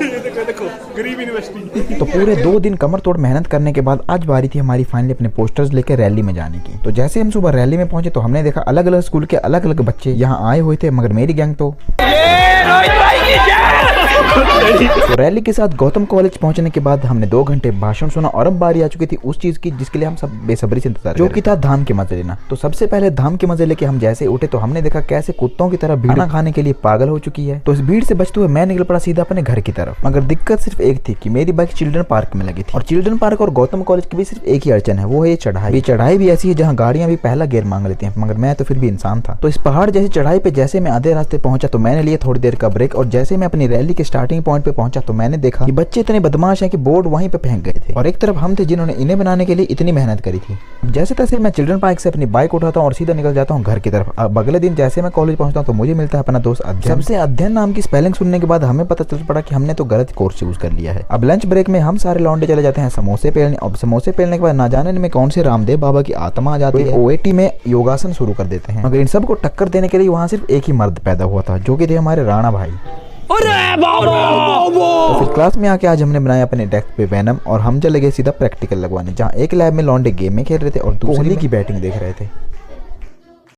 देखो गरीब यूनिवर्सिटी। तो पूरे 2 दिन कमर तोड़ मेहनत करने के बाद आज बारी थी हमारी फाइनली अपने पोस्टर्स लेकर रैली में जाने की। तो जैसे हम सुबह रैली में पहुंचे तो हमने देखा अलग अलग स्कूल के अलग अलग बच्चे यहाँ आए हुए थे, मगर मेरी गैंग तो रैली के साथ गौतम कॉलेज पहुंचने के बाद हमने 2 घंटे भाषण सुना और अब बारी आ चुकी थी उस चीज की जिसके लिए हम सब बेसब्री से इंतजार, जो कि था धाम के मजे लेना। तो सबसे पहले धाम के मजे लेके हम जैसे उठे तो हमने देखा कैसे कुत्तों की तरह भीड़ खाने के लिए पागल हो चुकी है। तो इस भीड़ से बचते हुए मैं निकल पड़ा सीधा अपने घर की तरफ। मगर दिक्कत सिर्फ एक थी कि मेरी बाइक चिल्ड्रन पार्क में लगी थी और चिल्ड्रन पार्क और गौतम कॉलेज की भी सिर्फ एक ही अड़चन है, वो है ये चढ़ाई। ये चढ़ाई भी ऐसी है जहाँ गाड़ियां भी पहला गियर मांग लेती हैं, मगर मैं तो फिर भी इंसान था। तो इस पहाड़ जैसी चढ़ाई पे जैसे मैं आधे रास्ते पहुंचा तो मैंने लिया थोड़ी देर का ब्रेक और जैसे मैं अपनी रैली के स्टार्टिंग पॉइंट पे पहुंचा तो मैंने देखा कि बच्चे इतने बदमाश हैं कि बोर्ड वहीं पे फेंक गए थे और एक तरफ हम थे जिन्होंने इन्हें बनाने के लिए इतनी मेहनत करी थी। जैसे तैसे मैं चिल्ड्रन पार्क से अपनी बाइक उठाता हूँ और सीधा निकल जाता हूँ घर की तरफ। अब अगले दिन जैसे मैं कॉलेज पहुंचता हूँ तो मुझे मिलता है अपना दोस्त अध्ययन। सबसे अध्ययन नाम की स्पेलिंग सुनने के बाद हमें पता चल पड़ा कि हमने तो गलत कोर्स चूज कर लिया है। अब लंच ब्रेक में हम सारे लौंडे चले जाते हैं समोसे पेलने और समोसे पेलने के बाद ना जाने में कौन से रामदेव बाबा की आत्मा आ जाती है, ओएटी में योगासन शुरू कर देते हैं। मगर इन सबको टक्कर देने के लिए वहाँ सिर्फ एक ही मर्द पैदा हुआ था जो कि थे हमारे राणा भाई। तो फिर क्लास में आके आज हमने बनाया अपने डेस्क पे वैनम और हम चले गए सीधा प्रैक्टिकल लगवाने, जहाँ एक लैब में लौंडे गेम में खेल रहे थे और दूसरी की बैटिंग देख रहे थे।